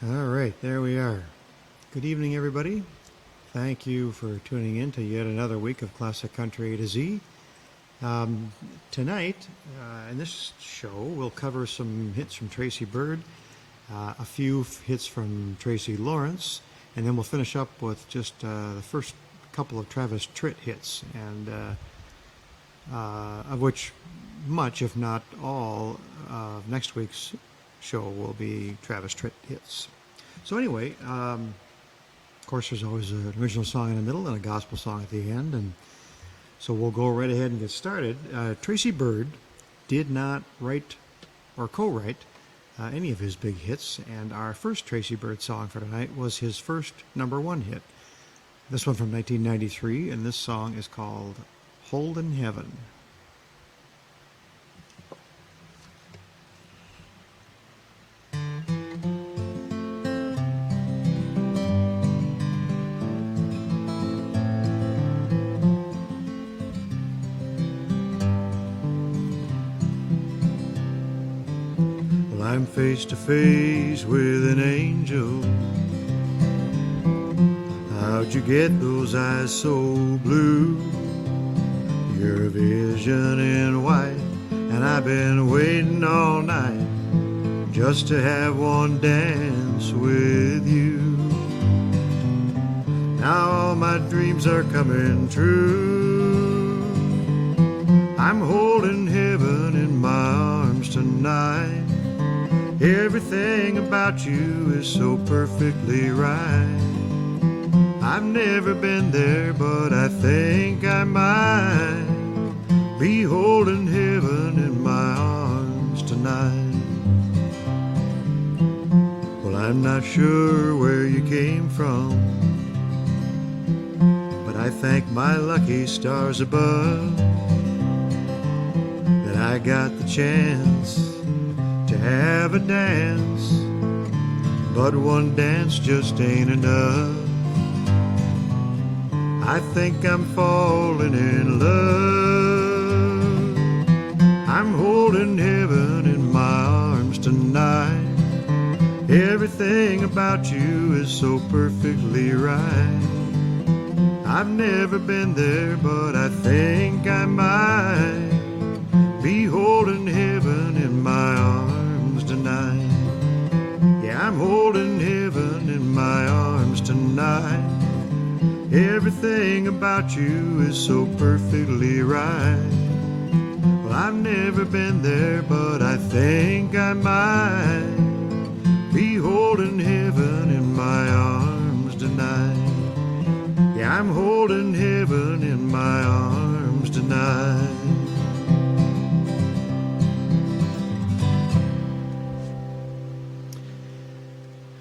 All right, there we are. Good evening, everybody. Thank you for tuning in to yet another week of Classic Country A to Z. Tonight, in this show, we'll cover some hits from Tracy Byrd, a few hits from Tracy Lawrence, and then we'll finish up with just the first couple of Travis Tritt hits, and of which much, if not all, of next week's show will be Travis Tritt hits. So anyway, of course, there's always an original song in the middle and a gospel song at the end, and so we'll go right ahead and get started. Tracy Byrd did not write or co-write any of his big hits, and our first Tracy Byrd song for tonight was his first #1 hit. This one from 1993, and this song is called Holdin' Heaven. I'm face to face with an angel. How'd you get those eyes so blue? Your vision in white, and I've been waiting all night just to have one dance with you. Now all my dreams are coming true. I'm holding heaven in my arms tonight. Everything about you is so perfectly right. I've never been there, but I think I might be holding heaven in my arms tonight. Well, I'm not sure where you came from, but I thank my lucky stars above that I got the chance to have a dance, but one dance just ain't enough. I think I'm falling in love. I'm holding heaven in my arms tonight. Everything about you is so perfectly right. I've never been there, but I think I might be holding heaven in my arms tonight. Yeah, I'm holding heaven in my arms tonight. Everything about you is so perfectly right. Well, I've never been there, but I think I might be holding heaven in my arms tonight. Yeah, I'm holding heaven in my arms tonight.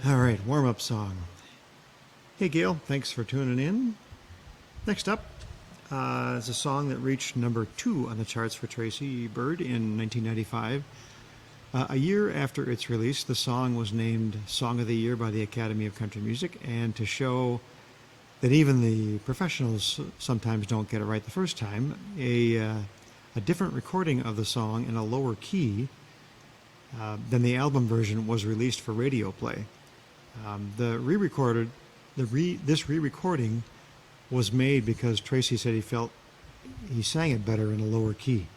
All right, warm-up song. Hey, Gail, thanks for tuning in. Next up is a song that reached #2 on the charts for Tracy Byrd in 1995. A year after its release, the song was named Song of the Year by the Academy of Country Music, and to show that even the professionals sometimes don't get it right the first time, a different recording of the song in a lower key than the album version was released for radio play. This re-recording was made because Tracy said he felt he sang it better in a lower key,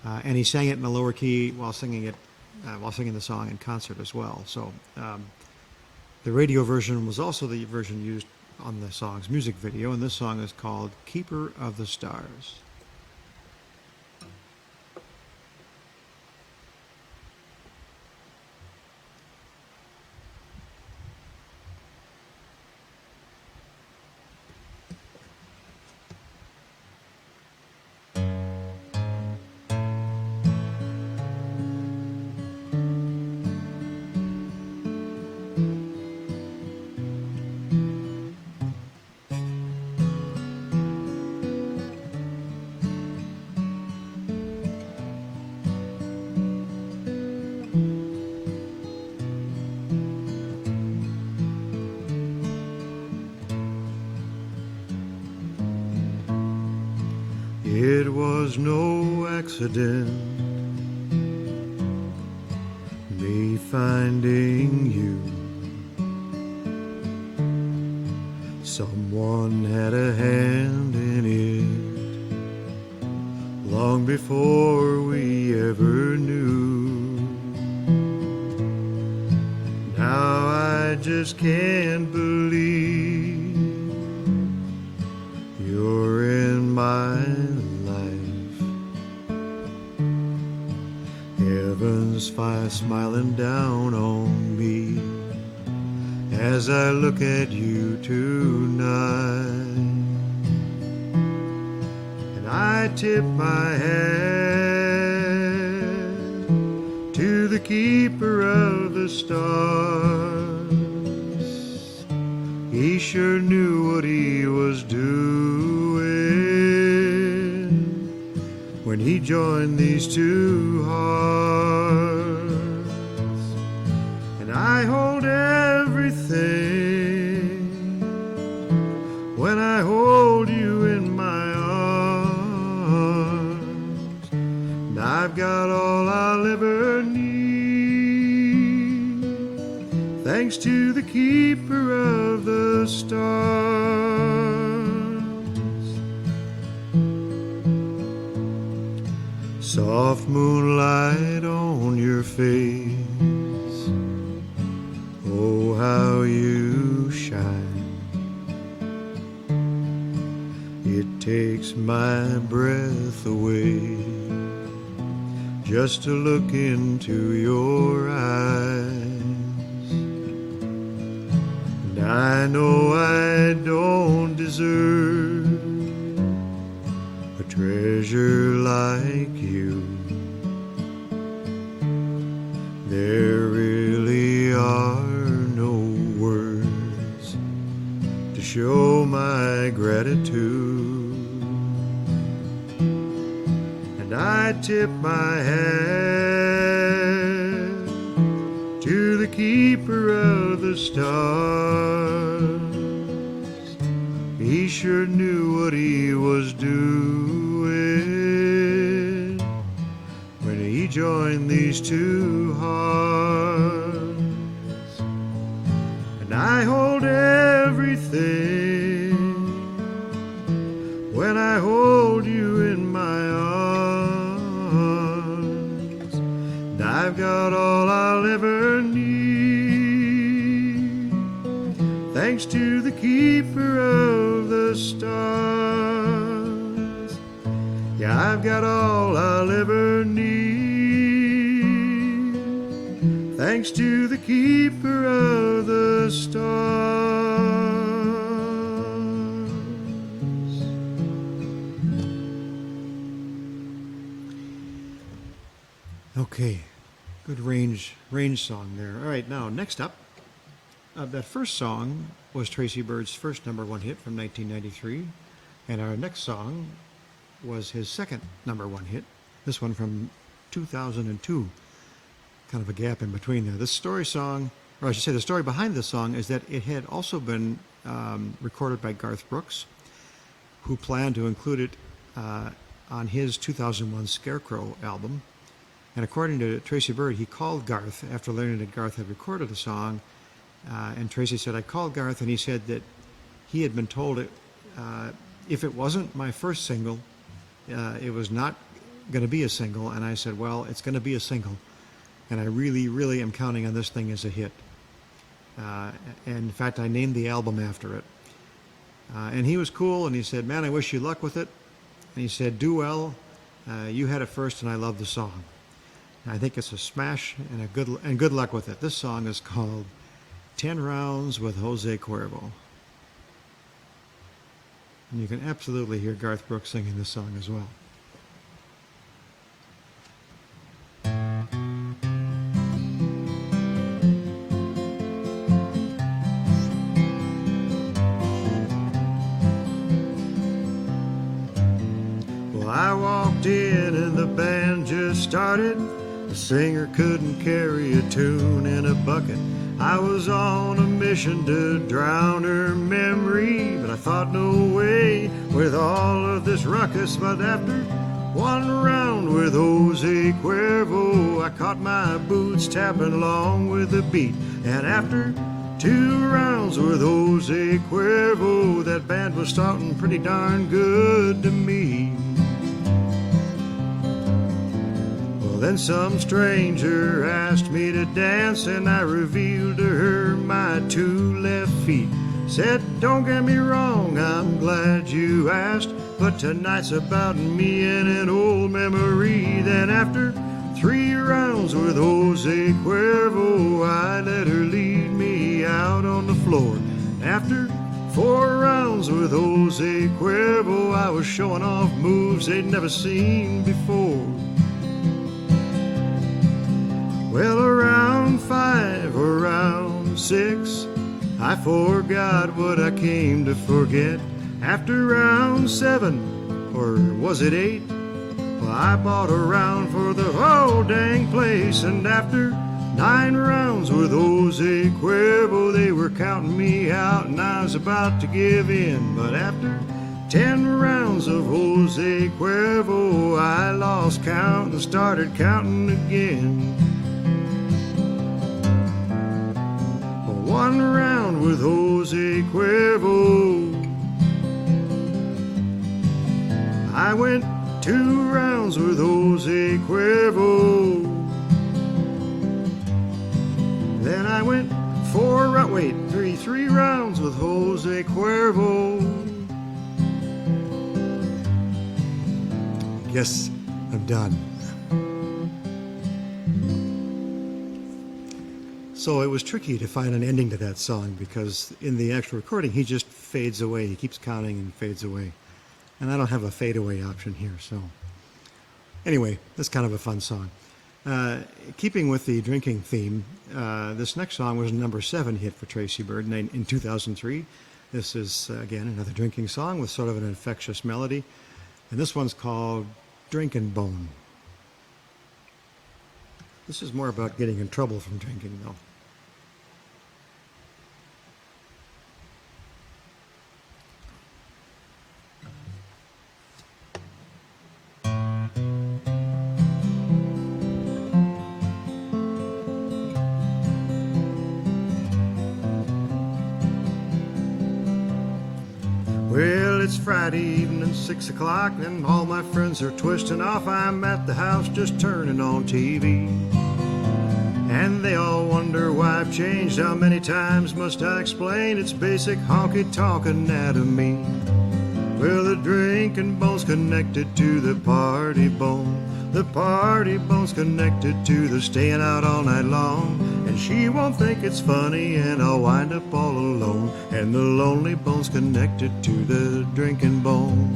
and he sang it in a lower key while singing the song in concert as well. So the radio version was also the version used on the song's music video, and this song is called "Keeper of the Stars." It was no accident, me finding you Someone had a hand in it long before we ever knew. Now I just can't believe you're in my life. Heaven's fire smiling down on me as I look at you tonight. And I tip my hat to the keeper of the stars. He sure knew what he was doing when he joined these two hearts. And I hold everything when I hold you in my arms. And I've got all I'll ever need, thanks to the keeper of the stars. Soft moonlight on your face, oh, how you shine. It takes my breath away just to look into your eyes. And I know I don't deserve a treasure like you. There really are no words to show my gratitude. And I tip my hat to the keeper of the stars. He sure knew what he was doing when he joined these two hearts. And I hold everything when I hold you in my arms. And I've got all I'll ever need, thanks to the keeper of the stars. Yeah, I've got all I'll ever need, thanks to the keeper of the stars. Okay, good range song there. All right, now next up, that first song was Tracy Byrd's first #1 hit from 1993, and our next song was his second #1 hit, this one from 2002. Kind of a gap in between there. This story song, or I should say the story behind this song, is that it had also been recorded by Garth Brooks, who planned to include it on his 2001 Scarecrow album. And according to Tracy Byrd, he called Garth after learning that Garth had recorded the song, and Tracy said, I called Garth and he said that he had been told it, if it wasn't my first single, it was not going to be a single. And I said, well, it's going to be a single, and I really, really am counting on this thing as a hit. And in fact, I named the album after it. And he was cool, and he said, man, I wish you luck with it. And he said, do well. You had it first, and I love the song. And I think it's a smash, and good luck with it. This song is called 10 Rounds with Jose Cuervo. And you can absolutely hear Garth Brooks singing this song as well. Well, I walked in and the band just started. The singer couldn't carry a tune in a bucket. I was on a mission to drown her memory, but I thought no way with all of this ruckus. But after one round with Jose Cuervo, I caught my boots tapping along with the beat. And after 2 rounds with Jose Cuervo. That band was starting pretty darn good to me. Well, then some stranger asked me to dance, and I revealed to her my 2 left feet. Said, don't get me wrong, I'm glad you asked, but tonight's about me and an old memory. Then after 3 rounds with Jose Cuervo, I let her lead me out on the floor. After 4 rounds with Jose Cuervo, I was showing off moves they'd never seen before. Well, around 5 or around 6, I forgot what I came to forget. After round 7, or was it 8, well, I bought a round for the whole dang place. And after 9 rounds with Jose Cuervo, they were counting me out and I was about to give in. But after 10 rounds of Jose Cuervo, I lost count and started counting again. 1 round with Jose Cuervo, I went 2 rounds with Jose Cuervo. Then I went 3 rounds with Jose Cuervo. Guess I'm done. So it was tricky to find an ending to that song because in the actual recording he just fades away. He keeps counting and fades away. And I don't have a fadeaway option here, so anyway, that's kind of a fun song. Keeping with the drinking theme, this next song was a number 7 hit for Tracy Byrd in 2003. This is, again, another drinking song with sort of an infectious melody. And this one's called Drinkin' Bone. This is more about getting in trouble from drinking, though. Well, it's Friday evening, 6 o'clock, and all my friends are twisting off. I'm at the house just turning on TV. And they all wonder why I've changed. How many times must I explain? It's basic honky-tonk anatomy. Well, the drinking bone's connected to the party bone. The party bone's connected to the staying out all night long. And she won't think it's funny, and I'll wind up all alone. And the lonely bone's connected to the drinking bone.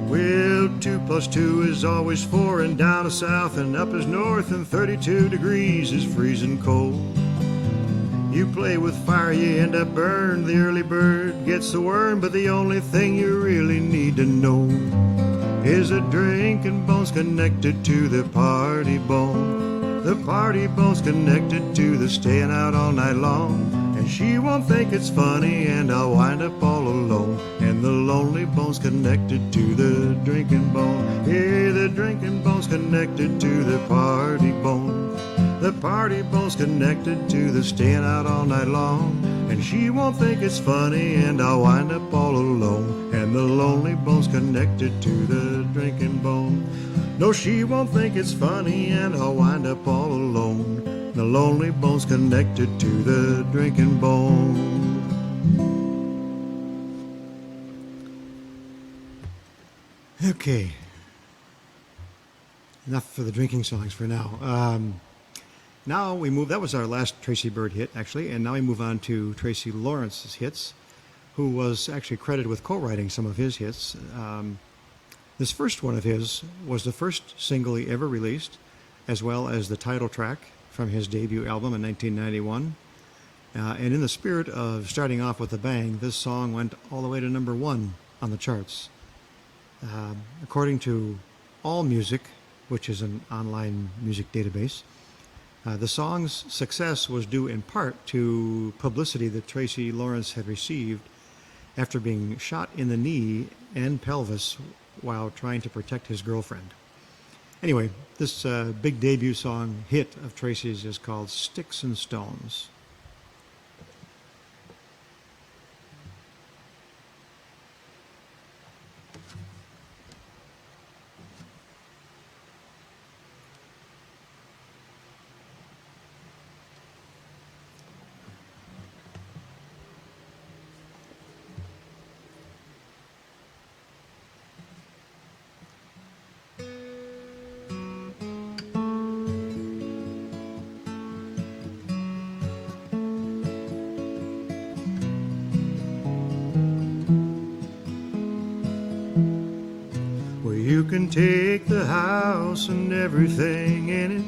Well, 2 plus 2 is always 4, and down is south and up is north, and 32 degrees is freezing cold. You play with fire, you end up burned. The early bird gets the worm, but the only thing you really need to know is a drinking bone's connected to the party bone. The party bone's connected to the staying out all night long. And she won't think it's funny, and I'll wind up all alone. And the lonely bone's connected to the drinking bone. Yeah, the drinking bone's connected to the party bone. The party bone's connected to the staying out all night long. And she won't think it's funny, and I'll wind up all alone. And the lonely bone's connected to the drinking bone. No, she won't think it's funny, and I'll wind up all alone. The lonely bone's connected to the drinking bone. Okay. Enough for the drinking songs for now. Now we move, that was our last Tracy Byrd hit, actually, and now we move on to Tracy Lawrence's hits, who was actually credited with co-writing some of his hits. This first one of his was the first single he ever released, as well as the title track from his debut album in 1991. And in the spirit of starting off with a bang, this song went all the way to number 1 on the charts. According to AllMusic, which is an online music database, the song's success was due in part to publicity that Tracy Lawrence had received after being shot in the knee and pelvis while trying to protect his girlfriend. Anyway, this big debut song hit of Tracy's is called Sticks and Stones. can take the house and everything in it.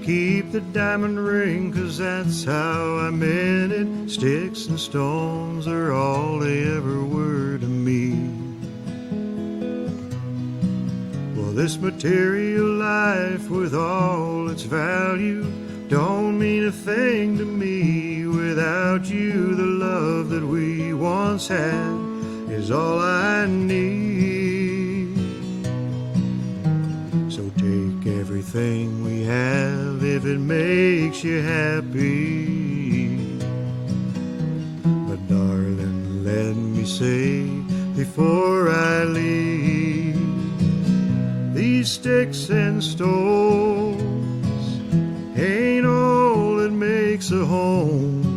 Keep the diamond ring, 'cause that's how I meant it. Sticks and stones are all they ever were to me. Well, this material life with all its value don't mean a thing to me. Without you, the love that we once had is all I need. So take everything we have if it makes you happy. But darling, let me say before I leave, these sticks and stones ain't all that makes a home.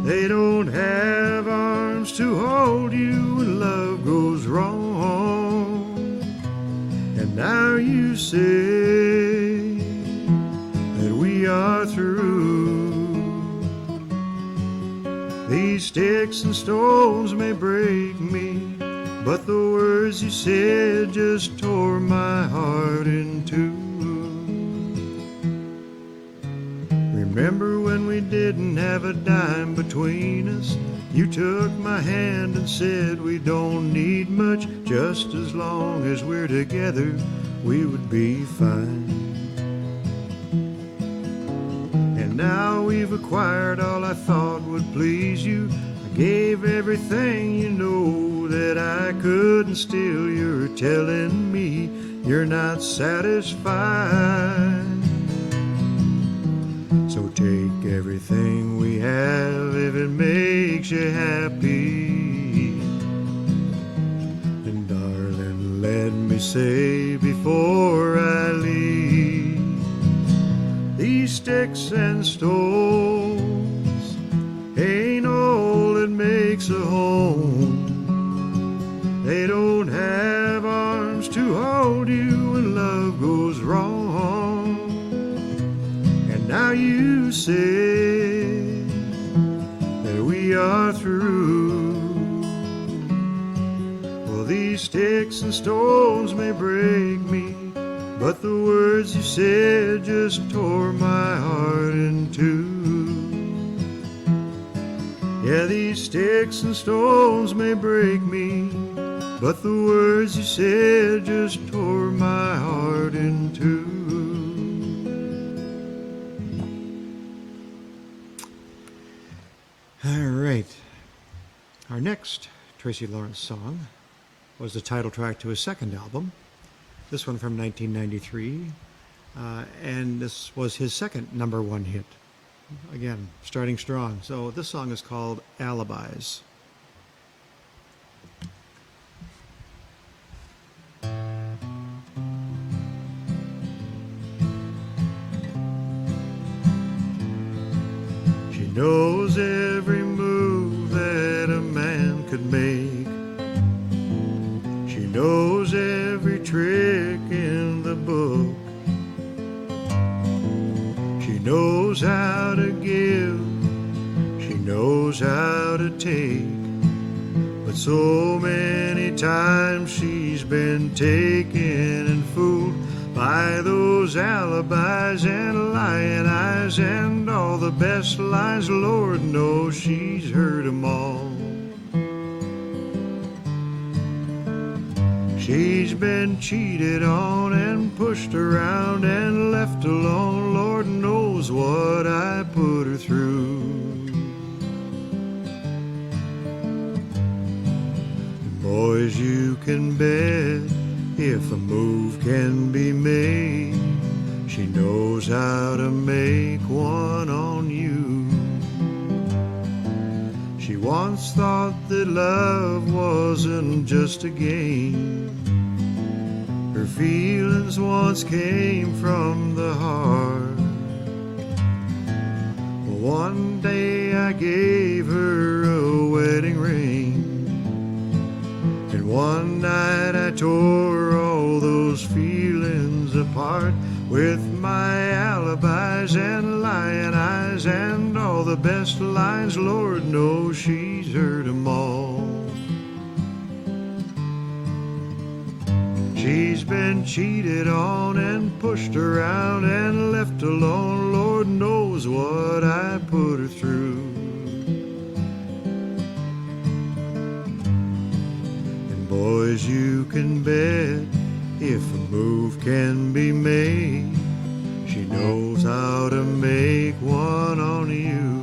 They don't have arms to hold you when love goes wrong. And now you say that we are through. These sticks and stones may break me, but the words you said just tore my heart in two. Remember when we didn't have a dime between us? You took my hand and said we don't need much, just as long as we're together we would be fine. And now we've acquired all I thought would please you. I gave everything, you know, that I could, and still you're telling me you're not satisfied. So take everything we have if it makes you happy. And darling, let me say before I leave, these sticks and stones ain't all that makes a home. They don't have arms to hold you when love goes wrong. Now you say that we are through. Well, these sticks and stones may break me, but the words you said just tore my heart in two. Yeah, these sticks and stones may break me, but the words you said just tore my heart in two. All right. Our next Tracy Lawrence song was the title track to his second album, this one from 1993, and this was his second number one hit. Again, starting strong. So this song is called Alibis. She knows every move that a man could make. She knows every trick in the book. She knows how to give. She knows how to take. But so many times she's been taken and fooled by those alibis and lying eyes and all the best lies. Lord knows she's heard 'em all. She's been cheated on and pushed around and left alone. Lord knows what I put her through. Boys, you can bet if a move can be made, she knows how to make one on you. She once thought that love wasn't just a game. Her feelings once came from the heart. Well, one day I gave her a wedding ring, and one night I tore all those feelings apart with my alibis and lying eyes and all the best lines. Lord knows she's heard 'em all. She's been cheated on and pushed around and left alone. Lord knows what I put her through. And boys, you can bet if a move can be made, she knows how to make one on you.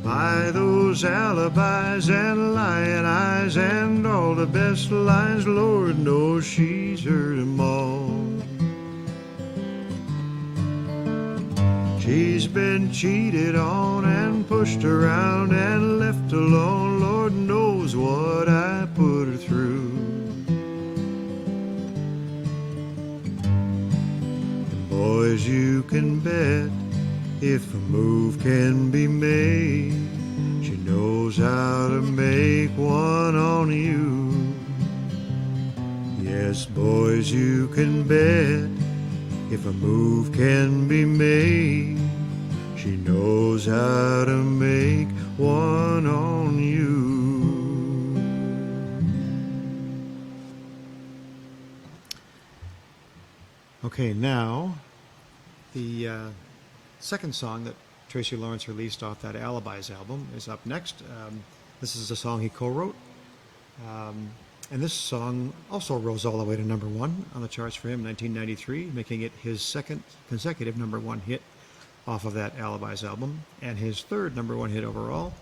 By those alibis and lying eyes and all the best lines, Lord knows she's heard them all. She's been cheated on and pushed around and left alone. Lord knows what I put her through. And boys, you can bet if a move can be made, she knows how to make one on you. Yes, boys, you can bet if a move can be made, she knows how to make one on you. Okay, now the second song that Tracy Lawrence released off that Alibis album is up next. This is a song he co-wrote. And this song also rose all the way to number one on the charts for him in 1993, making it his second consecutive number one hit off of that Alibis album, and his third number one hit overall.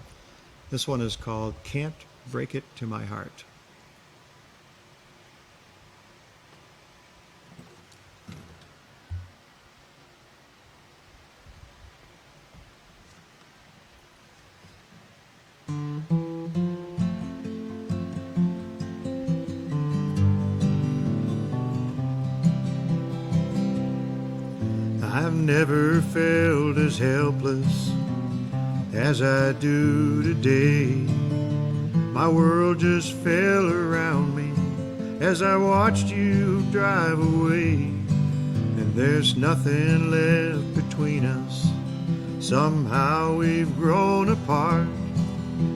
This one is called Can't Break It to My Heart. I've never felt as helpless as I do today. My world just fell around me as I watched you drive away. And there's nothing left between us. Somehow we've grown apart.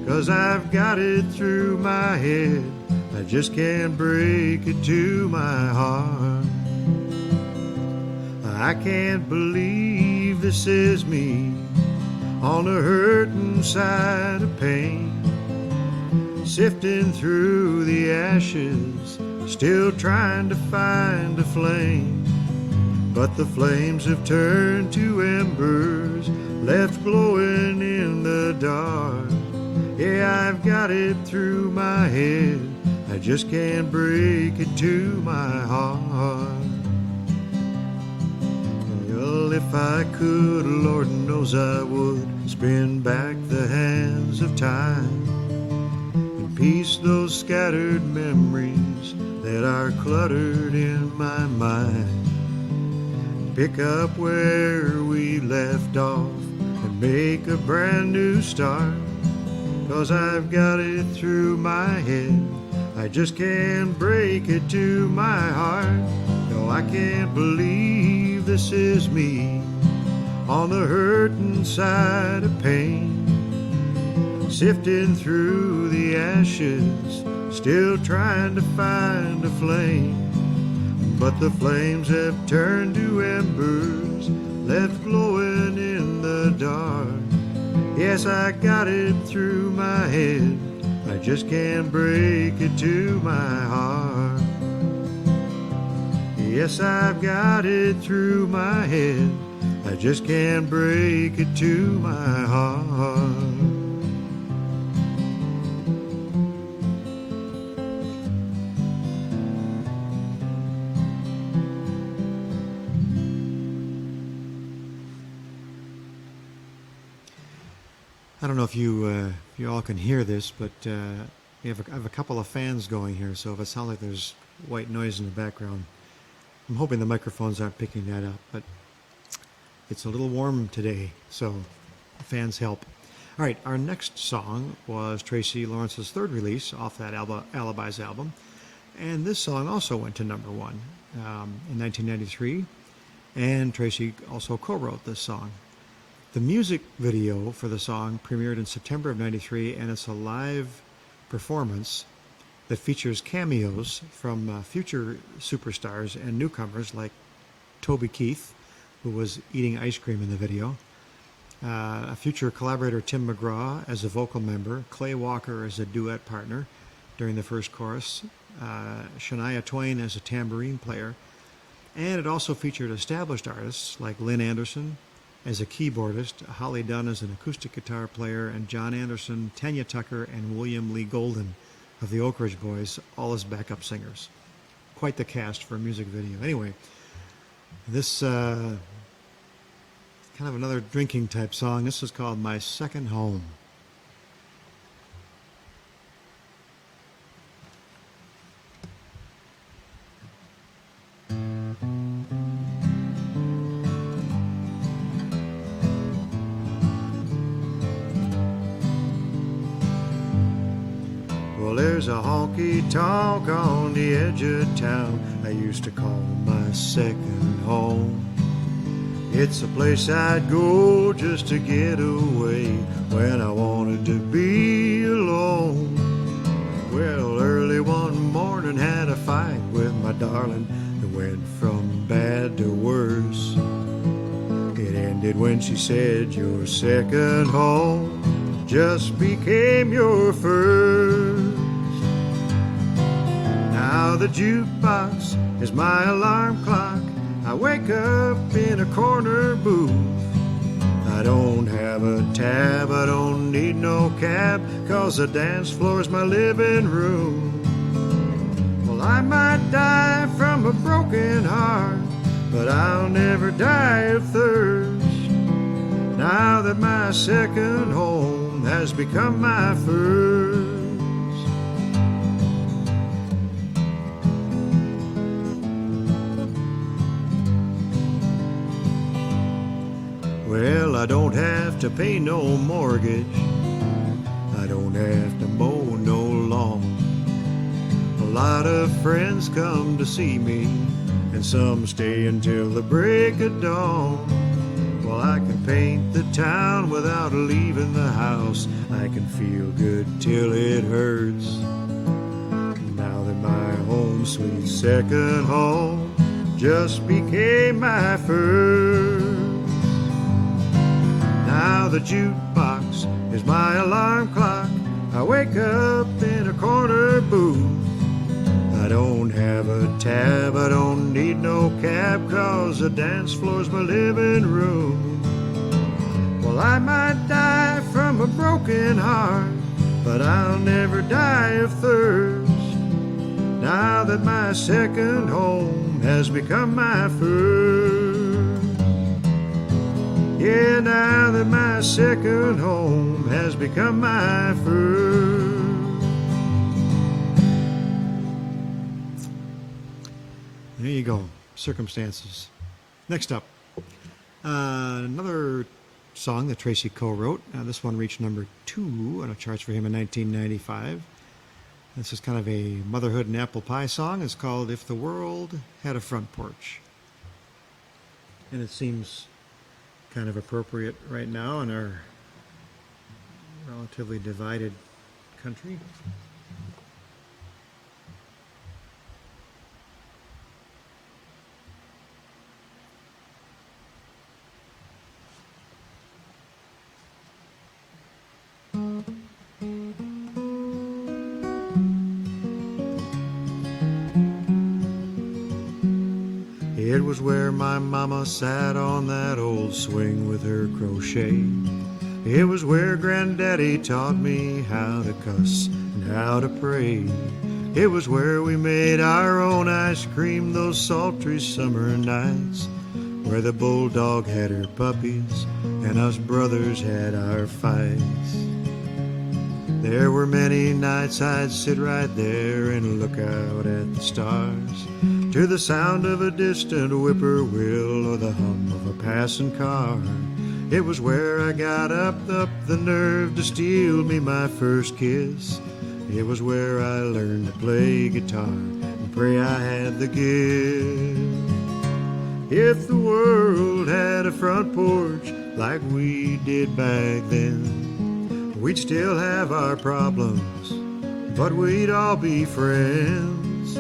'Cause I've got it through my head, I just can't break it to my heart. I can't believe this is me on the hurting side of pain, sifting through the ashes, still trying to find a flame. But the flames have turned to embers, left glowing in the dark. Yeah, I've got it through my head, I just can't break it to my heart. Well, if I could, Lord knows I would, spin back the hands of time and piece those scattered memories that are cluttered in my mind. Pick up where we left off and make a brand new start. 'Cause I've got it through my head, I just can't break it to my heart. No, I can't believe this is me on the hurting side of pain, sifting through the ashes, still trying to find a flame. But the flames have turned to embers, left glowing in the dark. Yes, I got it through my head, I just can't break it to my heart. Yes, I've got it through my head, I just can't break it to my heart. I don't know if you all can hear this, but I have a couple of fans going here, so if it sounds like there's white noise in the background, I'm hoping the microphones aren't picking that up, but it's a little warm today, so fans help. All right, our next song was Tracy Lawrence's third release off that Alibis album, and this song also went to number one in 1993, and Tracy also co-wrote this song. The music video for the song premiered in September of '93, and it's a live performance that features cameos from future superstars and newcomers like Toby Keith, who was eating ice cream in the video, a future collaborator Tim McGraw as a vocal member, Clay Walker as a duet partner during the first chorus, Shania Twain as a tambourine player, and it also featured established artists like Lynn Anderson as a keyboardist, Holly Dunn as an acoustic guitar player, and John Anderson, Tanya Tucker, and William Lee Golden of the Oak Ridge Boys, all as backup singers. Quite the cast for a music video. Anyway, this kind of another drinking type song. This is called My Second Home. Well, there's a honky-tonk on the edge of town I used to call my second home. It's a place I'd go just to get away when I wanted to be alone. Well, early one morning had a fight with my darling that went from bad to worse. It ended when she said your second home just became your first. Now the jukebox is my alarm clock. I wake up in a corner booth. I don't have a tab, I don't need no cab, 'cause the dance floor's my living room. Well, I might die from a broken heart, but I'll never die of thirst. Now that my second home has become my first. Well, I don't have to pay no mortgage, I don't have to mow no lawn. A lot of friends come to see me, and some stay until the break of dawn. Well, I can paint the town without leaving the house. I can feel good till it hurts. Now that my home, sweet second home, just became my first. Now the jukebox is my alarm clock. I wake up in a corner booth. I don't have a tab, I don't need no cab, 'cause the dance floor's my living room. Well, I might die from a broken heart, but I'll never die of thirst. Now that my second home has become my first. Yeah, now that my second home has become my first. There you go, Circumstances. Next up, another song that Tracy co-wrote. This one reached number 2 on the charts for him in 1995. This is kind of a motherhood and apple pie song. It's called If the World Had a Front Porch. And it seems kind of appropriate right now in our relatively divided country. It was where my mama sat on that old swing with her crochet. It was where Granddaddy taught me how to cuss and how to pray. It was where we made our own ice cream those sultry summer nights, where the bulldog had her puppies and us brothers had our fights. There were many nights I'd sit right there and look out at the stars, to the sound of a distant whippoorwill or the hum of a passing car. It was where I got up the nerve to steal me my first kiss. It was where I learned to play guitar and pray I had the gift. If the world had a front porch like we did back then, we'd still have our problems, but we'd all be friends,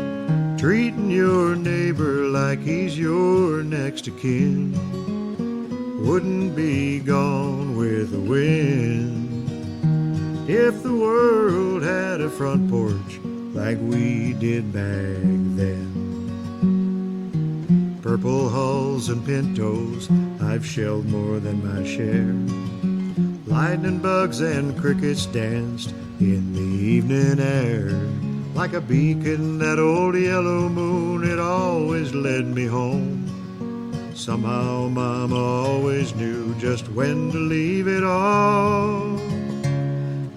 treating your neighbor like he's your next of kin. Wouldn't be gone with the wind if the world had a front porch like we did back then. Purple hulls and pintos, I've shelled more than my share. Lightning bugs and crickets danced in the evening air. Like a beacon, that old yellow moon, it always led me home. Somehow Mama always knew just when to leave it all.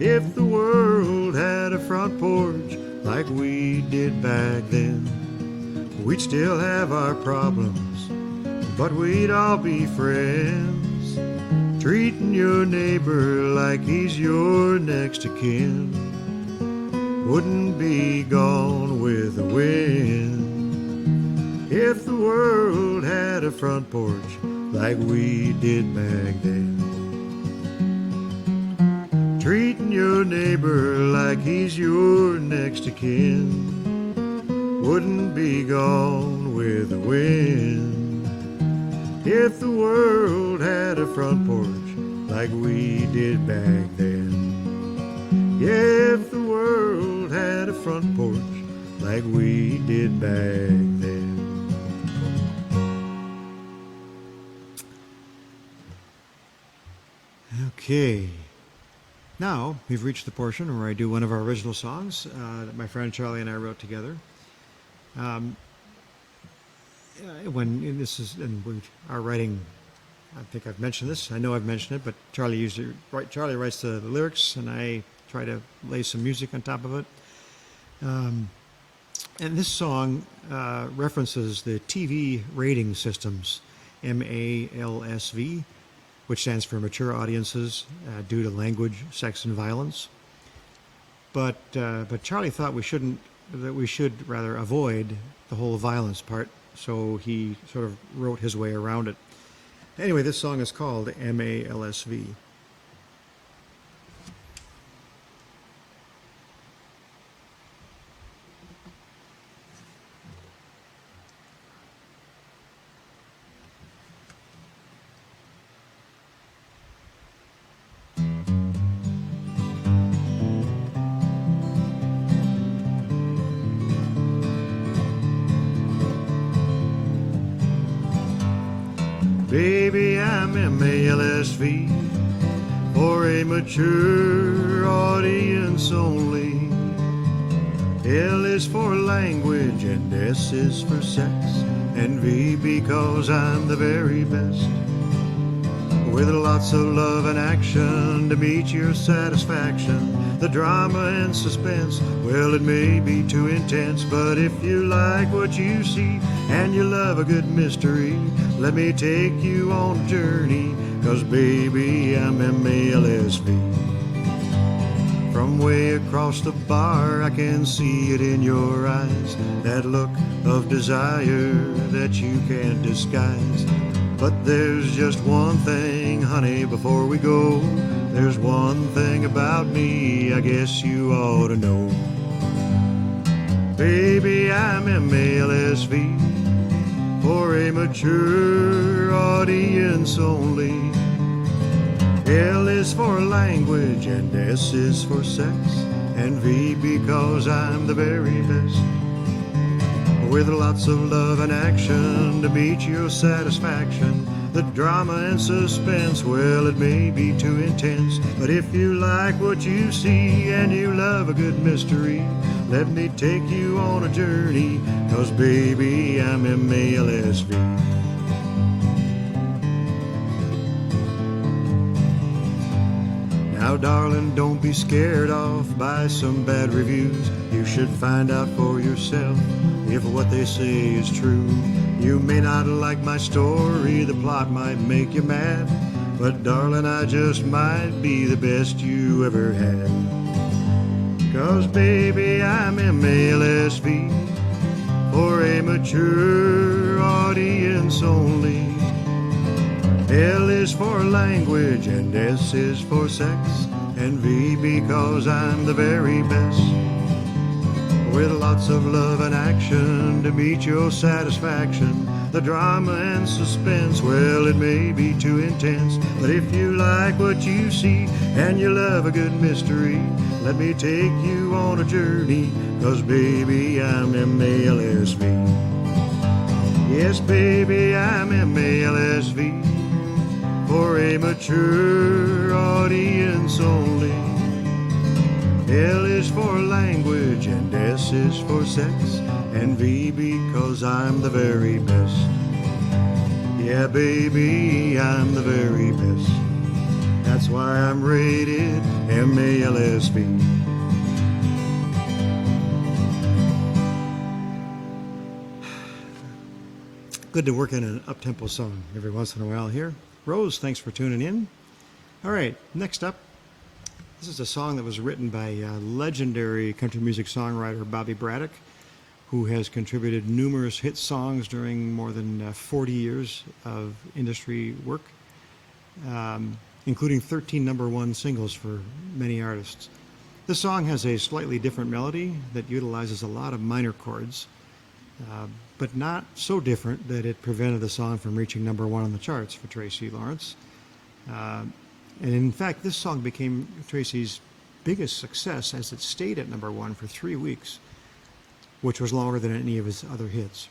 If the world had a front porch like we did back then, we'd still have our problems, but we'd all be friends, treating your neighbor like he's your next of kin. Wouldn't be gone with the wind if the world had a front porch like we did back then. Treating your neighbor like he's your next of kin. Wouldn't be gone with the wind if the world had a front porch like we did back then. Yeah, if the world had a front porch like we did back then. Okay, now we've reached the portion where I do one of our original songs that my friend Charlie and I wrote together. When this is, and we are writing, I think I've mentioned this, I know I've mentioned it, but Charlie writes the lyrics and I try to lay some music on top of it. And this song references the TV rating systems, MALSV, which stands for mature audiences due to language, sex, and violence. But Charlie thought we should rather avoid the whole violence part, so he sort of wrote his way around it. Anyway, this song is called MALSV. Baby, I'm MALSV for a mature audience only. L is for language and S is for sex, and V because I'm the very best. With lots of love and action to meet your satisfaction. The drama and suspense, well, it may be too intense, but if you like what you see and you love a good mystery, let me take you on a journey, 'cause baby, I'm MALSV. From way across the bar, I can see it in your eyes, that look of desire that you can't disguise. But there's just one thing, honey, before we go. There's one thing about me I guess you ought to know. Baby, I'm MALSV for a mature audience only. L is for language and S is for sex, and V because I'm the very best. With lots of love and action to meet your satisfaction. The drama and suspense, well, it may be too intense, but if you like what you see and you love a good mystery, let me take you on a journey, 'cause baby, I'm MALSV. Now, darling, don't be scared off by some bad reviews. You should find out for yourself if what they say is true. You may not like my story, the plot might make you mad, but darling, I just might be the best you ever had. 'Cause baby, I'm MALSV for a mature audience only. L is for language and S is for sex, and V because I'm the very best. with lots of love and action to meet your satisfaction. The drama and suspense, well, it may be too intense, but if you like what you see and you love a good mystery, let me take you on a journey, 'cause baby, I'm MALSV. Yes, baby, I'm MALSV, for a mature audience only. L is for language, and S is for sex, and V because I'm the very best. Yeah, baby, I'm the very best. That's why I'm rated MALSV. Good to work in an up-tempo song every once in a while here. Rose, thanks for tuning in. All right, next up, this is a song that was written by legendary country music songwriter Bobby Braddock, who has contributed numerous hit songs during more than 40 years of industry work, including 13 number one singles for many artists. This song has a slightly different melody that utilizes a lot of minor chords, but not so different that it prevented the song from reaching number one on the charts for Tracy Lawrence. And in fact, this song became Tracy's biggest success, as it stayed at number one for 3 weeks, which was longer than any of his other hits.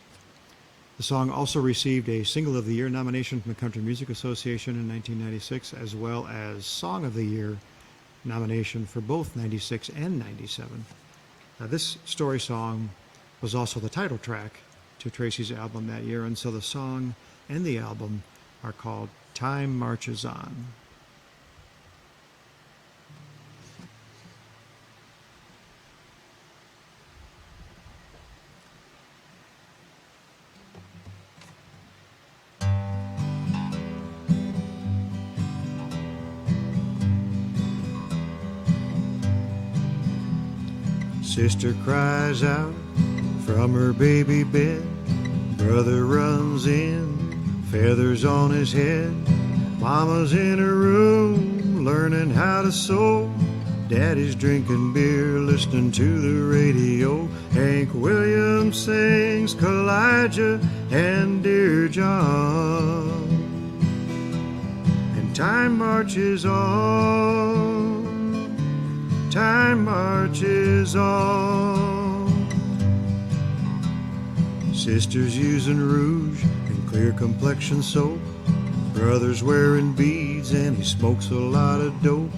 The song also received a Single of the Year nomination from the Country Music Association in 1996, as well as Song of the Year nomination for both 96 and 97. This story song was also the title track to Tracy's album that year, and so the song and the album are called Time Marches On. Sister cries out from her baby bed. Brother runs in, feathers on his head. Mama's in her room, learning how to sew. Daddy's drinking beer, listening to the radio. Hank Williams sings Kalijah and Dear John. And time marches on, time marches on. Sisters using rouge and clear complexion soap. Brother's wearing beads and he smokes a lot of dope.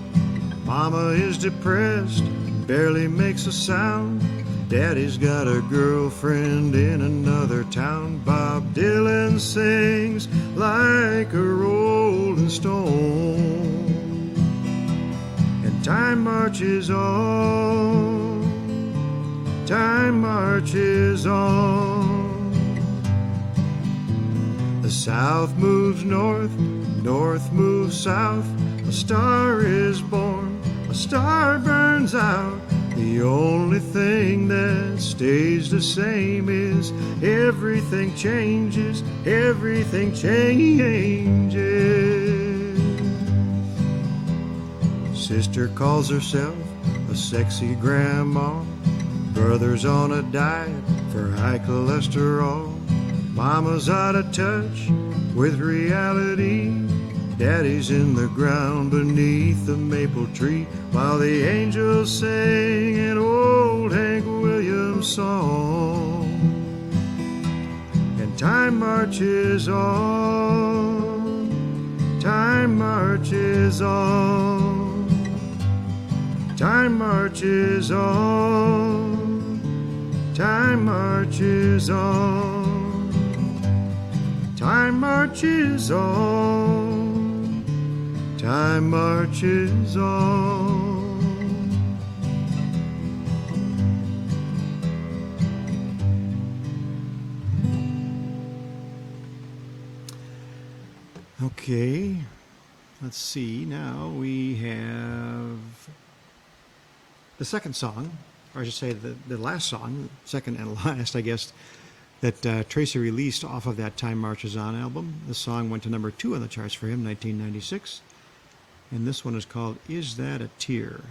Mama is depressed, barely makes a sound. Daddy's got a girlfriend in another town. Bob Dylan sings like a rolling stone. And time marches on, time marches on. The South moves north, north moves south. A star is born, a star burns out. The only thing that stays the same is everything changes, everything changes. Sister calls herself a sexy grandma. Brother's on a diet for high cholesterol. Mama's out of touch with reality. Daddy's in the ground beneath the maple tree, while the angels sing an old Hank Williams song. And time marches on, time marches on, time marches on, time marches on. Time marches on, time marches on. Okay, let's see. Now we have the second song, or I should say the last song, second and last, I guess, that Tracy released off of that Time Marches On album. The song went to number 2 on the charts for him, 1996. And this one is called Is That a Tear?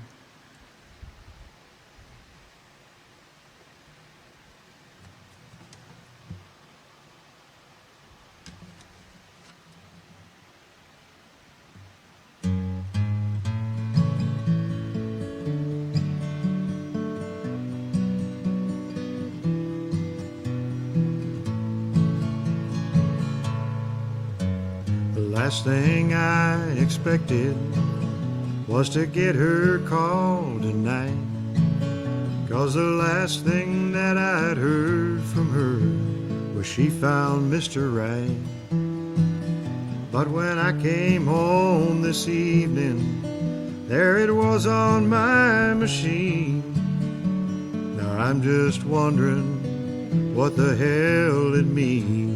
last thing I expected was to get her call tonight, 'cause the last thing that I'd heard from her was she found Mr. Right. But when I came home this evening, there it was on my machine. Now I'm just wondering what the hell it means.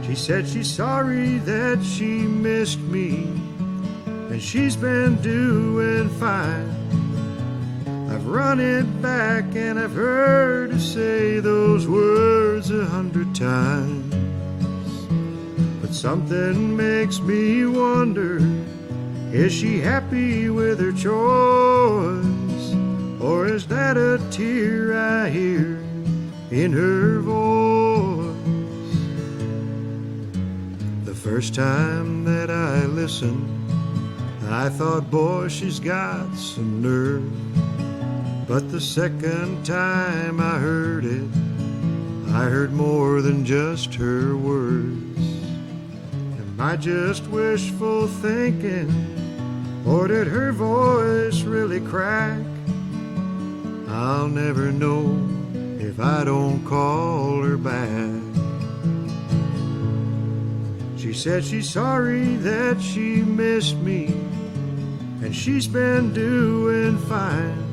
She said she's sorry that she missed me, and she's been doing fine. I've run it back and I've heard her say those words 100 times. But something makes me wonder, is she happy with her choice? Or is that a tear I hear in her voice? The first time that I listened, I thought, boy, she's got some nerve. But the second time I heard it, I heard more than just her words. Am I just wishful thinking, or did her voice really crack? I'll never know if I don't call her back. She said she's sorry that she missed me, and she's been doing fine.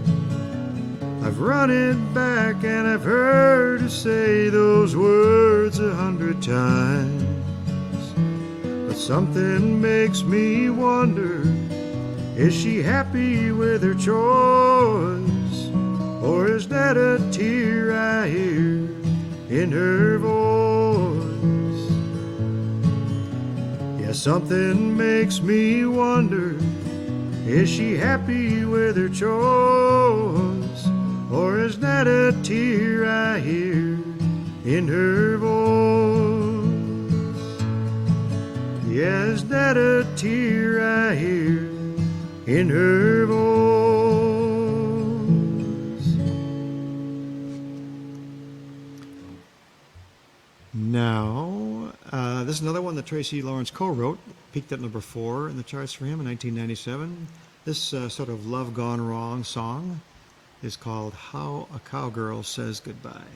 I've run it back and I've heard her say those words 100 times. But something makes me wonder, is she happy with her choice? Or is that a tear I hear in her voice? Yeah, something makes me wonder, is she happy with her choice? Or is that a tear I hear in her voice? Yeah, is that a tear I hear in her voice? Now, this is another one that Tracy Lawrence co-wrote, peaked at number 4 in the charts for him in 1997. This sort of love gone wrong song is called How a Cowgirl Says Goodbye.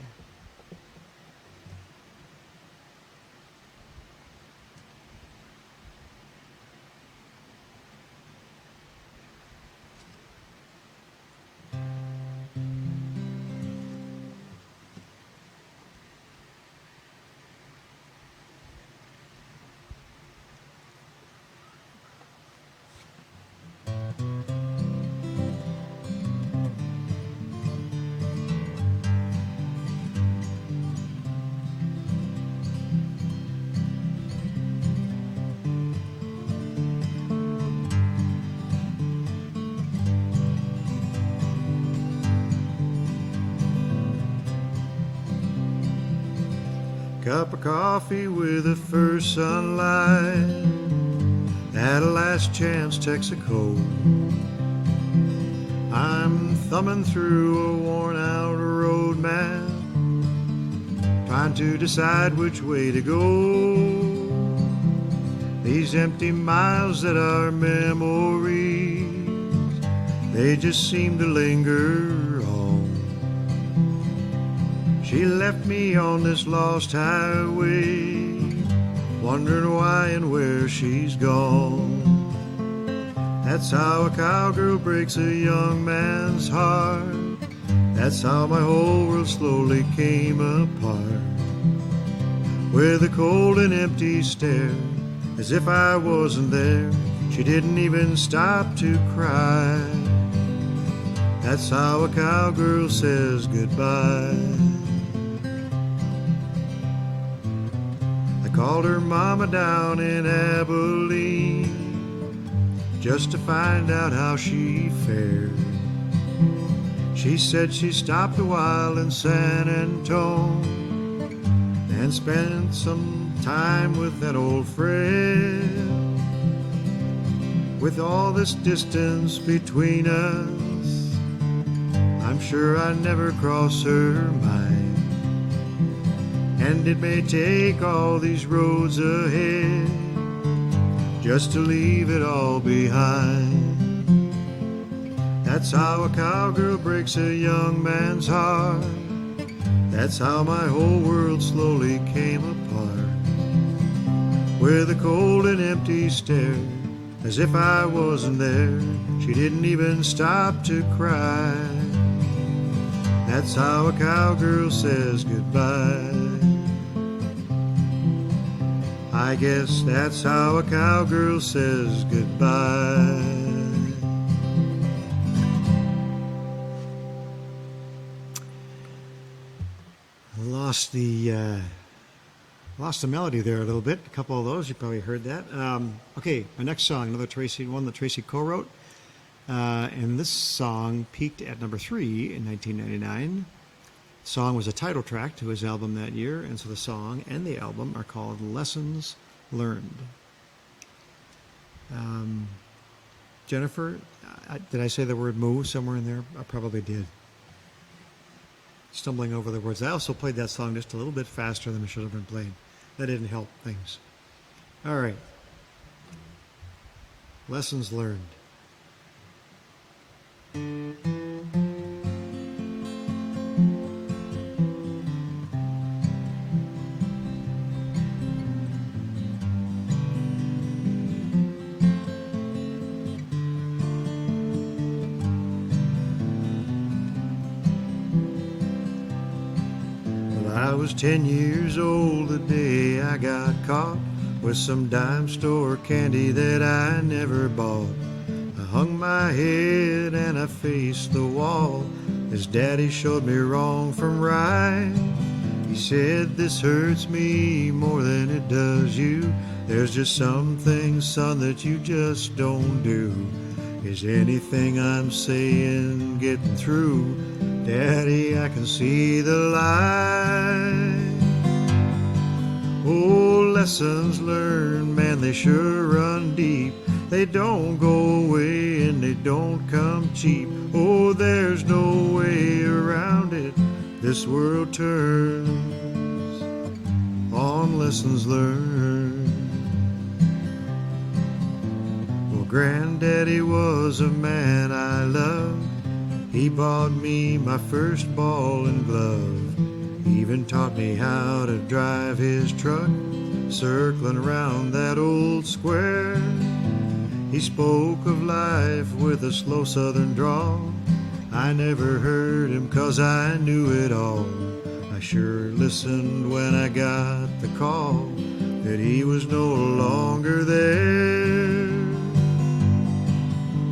Cup of coffee with the first sunlight, at a last chance Texaco. I'm thumbing through a worn out road map, trying to decide which way to go. These empty miles that are memories, they just seem to linger on. She left me on this lost highway, wondering why and where she's gone. That's how a cowgirl breaks a young man's heart. That's how my whole world slowly came apart. With a cold and empty stare, as if I wasn't there, she didn't even stop to cry. That's how a cowgirl says goodbye. Called her mama down in Abilene just to find out how she fared. She said she stopped a while in San Antone and spent some time with that old friend. With all this distance between us, I'm sure I never cross her mind. and it may take all these roads ahead just to leave it all behind. That's how a cowgirl breaks a young man's heart. That's how my whole world slowly came apart, with a cold and empty stare, as if I wasn't there. She didn't even stop to cry. That's how a cowgirl says goodbye. I guess that's how a cowgirl says goodbye. Lost the melody there a little bit. A couple of those, you probably heard that. Okay, our next song, another Tracy, one that Tracy co-wrote. And this song peaked at number 3 in 1999. The song was a title track to his album that year, and so the song and the album are called Lessons Learned. Jennifer, did I say the word moo somewhere in there? I probably did. Stumbling over the words. I also played that song just a little bit faster than it should have been played. That didn't help things. All right. Lessons learned. I was 10 years old the day I got caught with some dime store candy that I never bought. I hung my head and I faced the wall as Daddy showed me wrong from right. He said, this hurts me more than it does you. There's just some things, son, that you just don't do. Is anything I'm saying getting through? Daddy, I can see the light. Oh, lessons learned, man, they sure run deep. They don't go away and they don't come cheap. Oh, there's no way around it. This world turns on lessons learned. Well, Granddaddy was a man I loved. He bought me my first ball and glove. He even taught me how to drive his truck, circling around that old square. He spoke of life with a slow southern drawl. I never heard him 'cause I knew it all. I sure listened when I got the call that he was no longer there.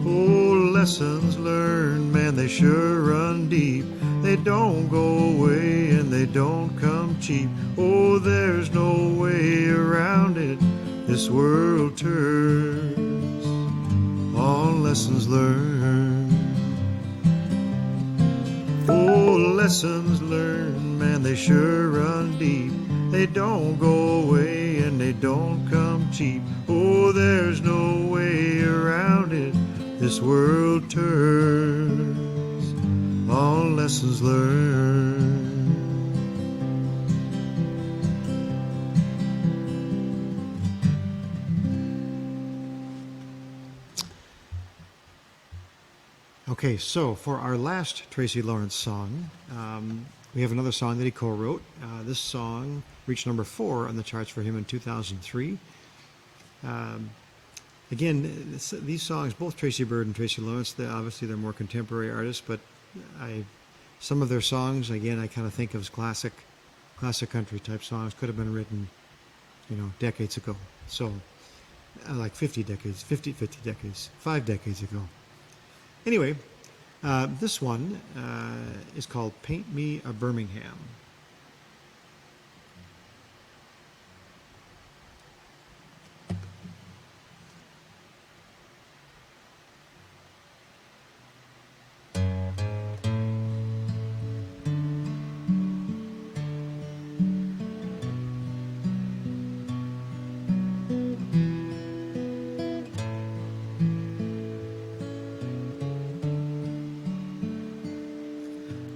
Oh, lessons learned, man, they sure run deep. They don't go away and they don't come cheap. Oh, there's no way around it. This world turns on lessons learned. Oh, lessons learned, man, they sure run deep. They don't go away and they don't come cheap. Oh, there's no way around it. This world turns on lessons learned. Okay, so for our last Tracy Lawrence song, we have another song that he co-wrote. This song reached number 4 on the charts for him in 2003. Again, these songs, both Tracy Byrd and Tracy Lawrence, obviously they're more contemporary artists, but some of their songs, again, I kind of think of as classic country type songs. Could have been written, decades ago. So, like 5 decades ago. Anyway, this one is called Paint Me a Birmingham.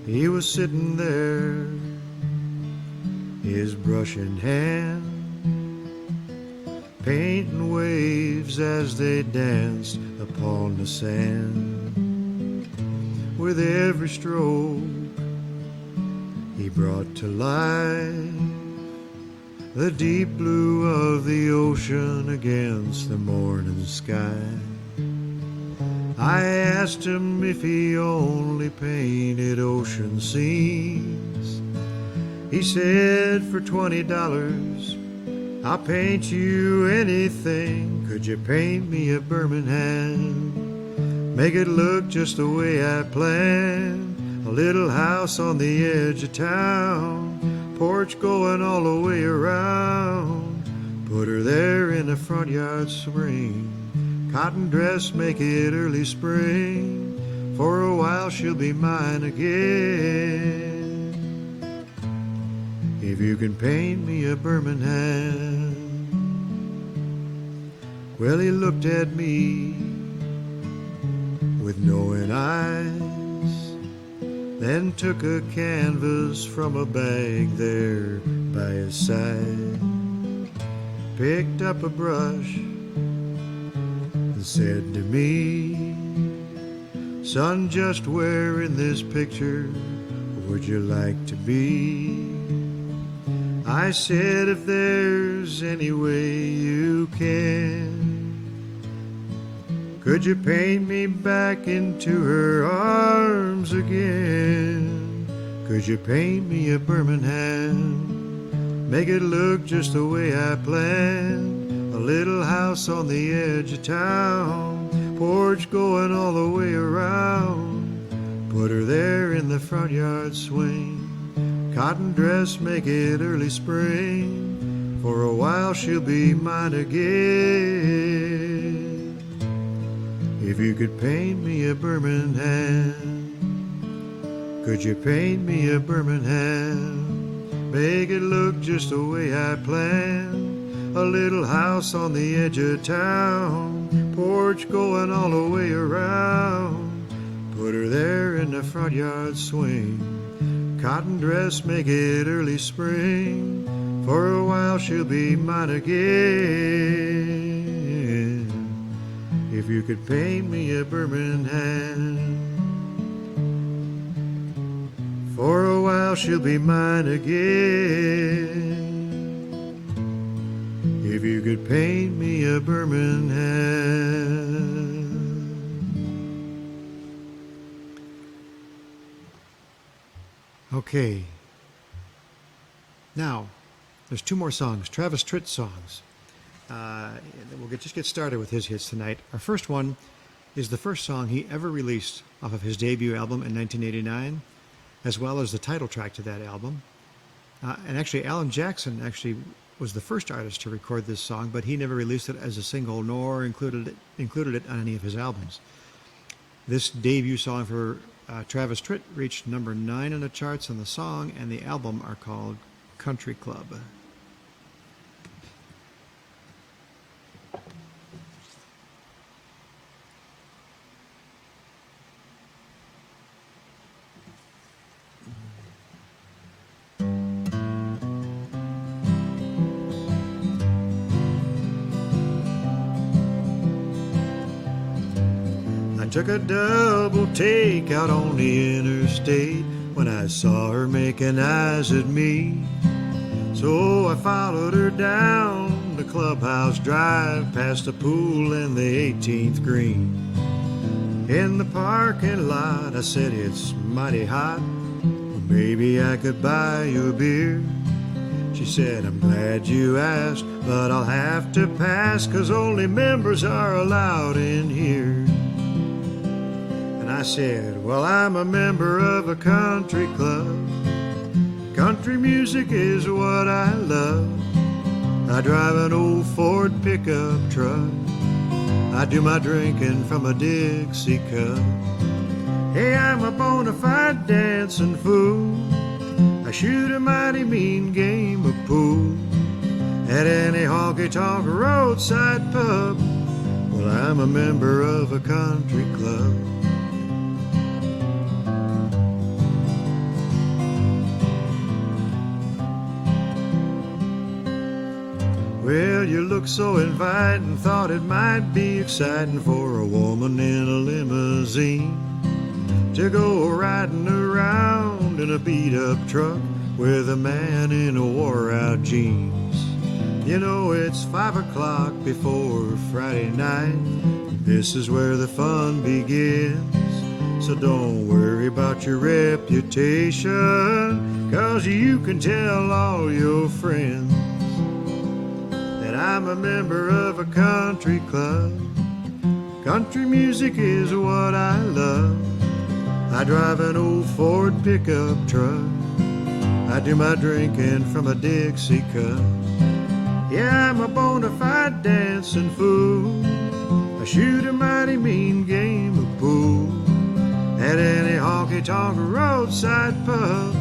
He was sitting there his brush in hand, painting waves as they danced upon the sand. With every stroke he brought to life the deep blue of the ocean against the morning sky. I asked him if he only painted ocean scenes. He said, for $20 I'll paint you anything. Could you paint me a Birmingham? Make it look just the way I planned. A little house on the edge of town, porch going all the way around. Put her there in the front yard swing, cotton dress, make it early spring. For a while she'll be mine again. If you can paint me a Birmingham. Well, he looked at me with knowing eyes, then took a canvas from a bag there by his side, picked up a brush and said to me, son, just where in this picture would you like to be? I said, if there's any way you can, could you paint me back into her arms again? Could you paint me a Birmingham? Make it look just the way I planned. A little house on the edge of town, porch going all the way around. Put her there in the front yard swing, cotton dress, make it early spring. For a while she'll be mine again. If you could paint me a Birmingham, could you paint me a Birmingham? Make it look just the way I planned. A little house on the edge of town, porch going all the way around. Put her there in the front yard swing, cotton dress, make it early spring. For a while she'll be mine again. If you could paint me a Birmingham. For a while she'll be mine again. If you could paint me a Birmingham. Okay. Now, there's two more songs, Travis Tritt songs. We'll just get started with his hits tonight. Our first one is the first song he ever released off of his debut album in 1989, as well as the title track to that album. And actually, Alan Jackson was the first artist to record this song, but he never released it as a single nor included it on any of his albums. This debut song for Travis Tritt reached number 9 on the charts, and the song and the album are called Country Club. Took a double take out on the interstate when I saw her making eyes at me. So I followed her down the clubhouse drive, past the pool and the 18th green. In the parking lot I said, it's mighty hot, well, maybe I could buy you a beer. She said, I'm glad you asked, but I'll have to pass, 'cause only members are allowed in here. I said, well, I'm a member of a country club. Country music is what I love. I drive an old Ford pickup truck. I do my drinking from a Dixie cup. Hey, I'm a bona fide dancing fool. I shoot a mighty mean game of pool at any honky-tonk roadside pub. Well, I'm a member of a country club. Well, you look so inviting, thought it might be exciting for a woman in a limousine to go riding around in a beat-up truck with a man in a wore-out jeans. You know it's 5 o'clock before Friday night. This is where the fun begins. So don't worry about your reputation, 'cause you can tell all your friends that I'm a member of a country club. Country music is what I love. I drive an old Ford pickup truck. I do my drinking from a Dixie cup. Yeah, I'm a bona fide dancing fool. I shoot a mighty mean game of pool at any honky-tonk roadside pub.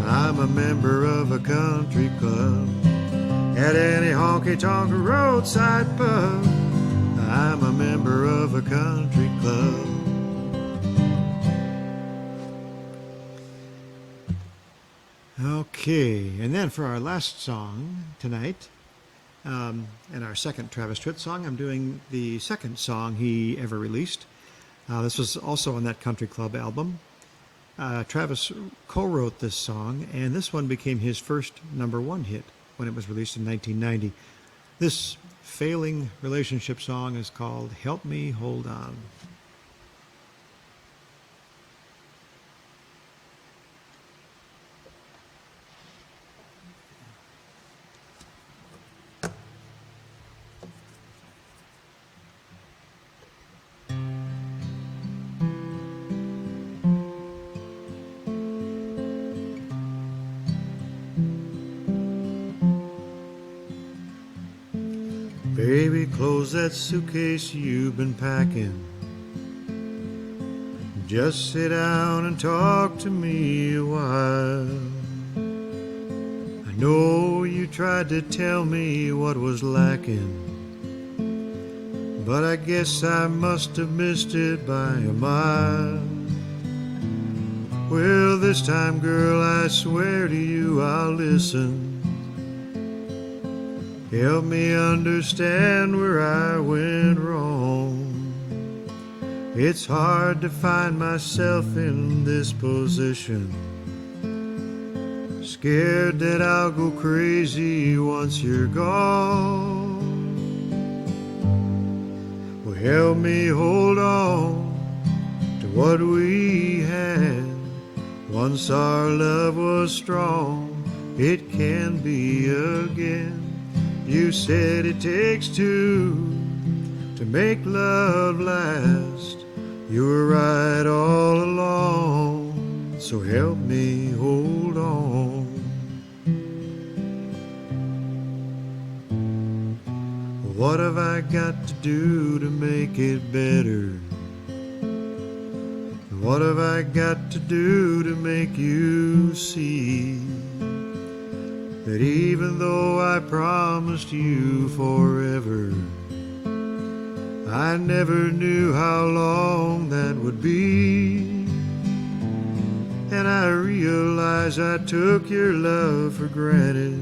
I'm a member of a country club. At any honky-tonk roadside pub, I'm a member of a country club. Okay, and then for our last song tonight, and our second Travis Tritt song, I'm doing the second song he ever released. This was also on that Country Club album. Travis co-wrote this song, and this one became his first #1 hit when it was released in 1990. This failing relationship song is called Help Me Hold On. Baby, close that suitcase you've been packing. Just sit down and talk to me a while. I know you tried to tell me what was lacking, but I guess I must have missed it by a mile. Well, this time, girl, I swear to you I'll listen. Help me understand where I went wrong. It's hard to find myself in this position. Scared that I'll go crazy once you're gone. Well, help me hold on to what we had. Once our love was strong, it can be again. You said it takes two to make love last. You were right all along, so help me hold on. What have I got to do to make it better? What have I got to do to make you see that even though I promised you forever, I never knew how long that would be? And I realize I took your love for granted,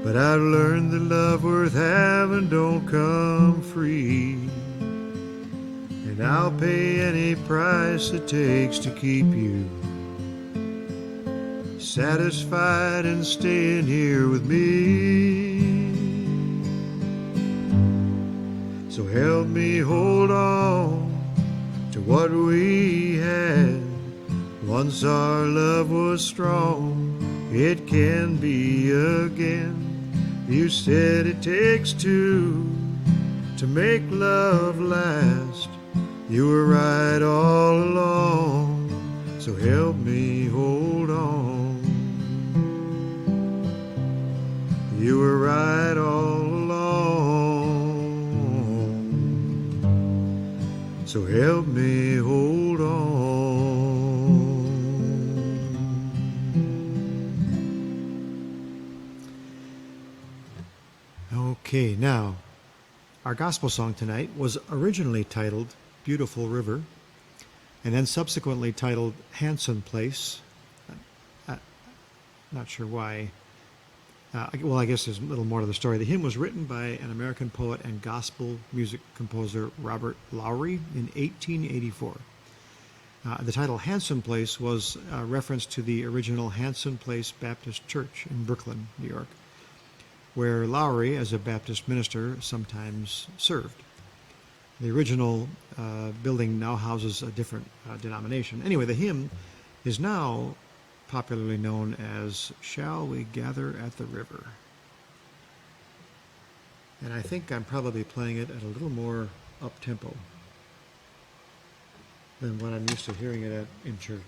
but I've learned that love worth having don't come free. And I'll pay any price it takes to keep you satisfied and staying here with me. So help me hold on to what we had. Once our love was strong, it can be again. You said it takes two to make love last. You were right all along, so help me hold on. You were right all along, so help me hold on. Okay, now, our gospel song tonight was originally titled Beautiful River, and then subsequently titled Hanson Place. Not sure why Well, I guess there's a little more to the story. The hymn was written by an American poet and gospel music composer, Robert Lowry, in 1884. The title Hanson Place was a reference to the original Hanson Place Baptist Church in Brooklyn, New York, where Lowry, as a Baptist minister, sometimes served. The original building now houses a different denomination. Anyway, the hymn is now popularly known as Shall We Gather at the River? And I think I'm probably playing it at a little more up-tempo than what I'm used to hearing it at in church.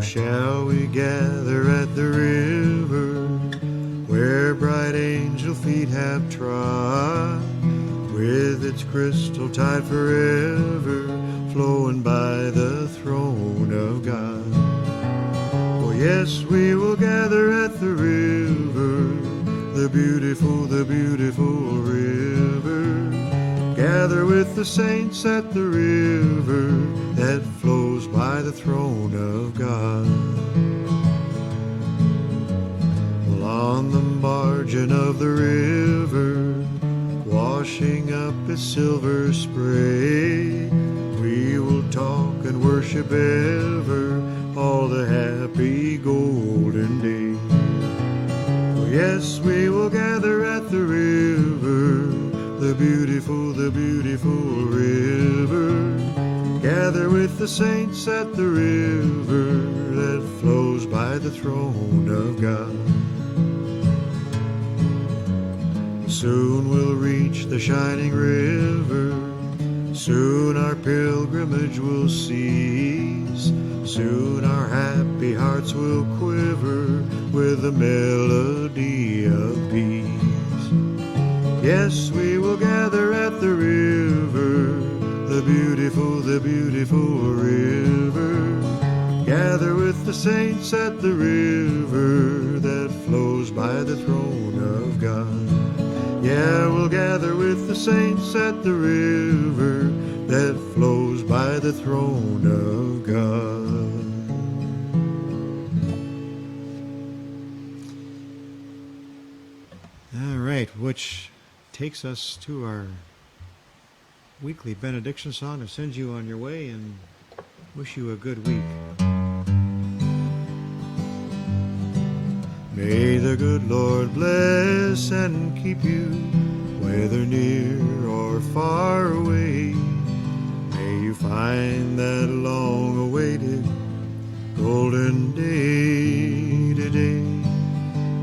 Shall we gather at the river where bright angel feet have trod, with its crystal tide forever flowing by the throne of God? Oh yes, we will gather at the river, the beautiful river. Gather with the saints at the river that flows by the throne of God. Well, on the margin of the river, washing up its silver spray, we will talk and worship ever all the happy golden days. Oh, yes, we will gather at the river, the beautiful river. Gather with the saints at the river that flows by the throne of God. Soon we'll reach the shining river, soon our pilgrimage will cease, soon our happy hearts will quiver with the melody of peace. Yes, we will gather at the river, the beautiful river. Gather with the saints at the river that flows by the throne of God. Yeah, we'll gather with the saints at the river that flows by the throne of God. All right, which takes us to our weekly benediction song to send you on your way and wish you a good week. May the good Lord bless and keep you, whether near or far away. May you find that long-awaited golden day today.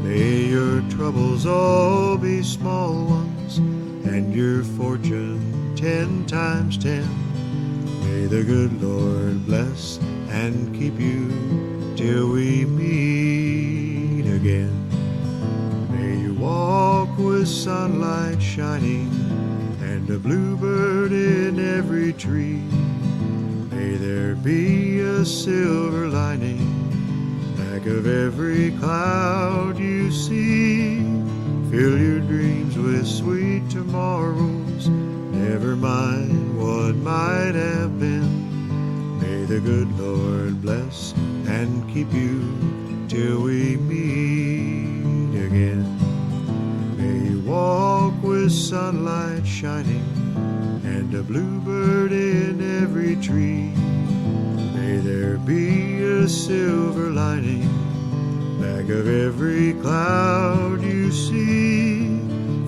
May your troubles all be small ones, and your fortune 10 times 10. May the good Lord bless and keep you till we meet again. May you walk with sunlight shining and a bluebird in every tree. May there be a silver lining back of every cloud you see. Fill your dreams with sweet tomorrows, never mind what might have been. May the good Lord bless and keep you till we meet again. May you walk with sunlight shining and a bluebird in every tree. May there be a silver lining back of every cloud you see.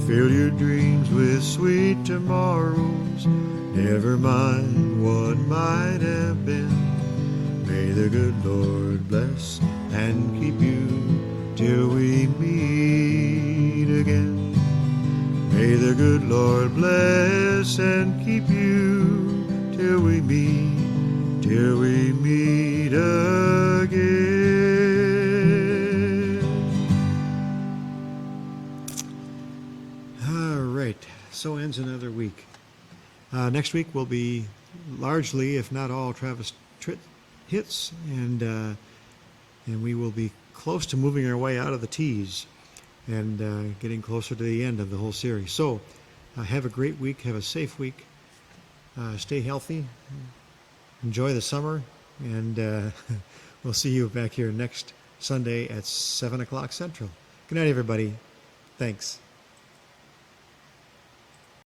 Fill your dreams with sweet tomorrows, never mind what might have been. May the good Lord bless and keep you till we meet again. May the good Lord bless and keep you till we meet again. All right, so ends another week. Next week we'll be largely, if not all, Travis Tritt hits, and we will be close to moving our way out of the tees and getting closer to the end of the whole series. So have a great week, have a safe week, stay healthy, enjoy the summer, and we'll see you back here next Sunday at 7 o'clock Central. Good night, everybody. Thanks.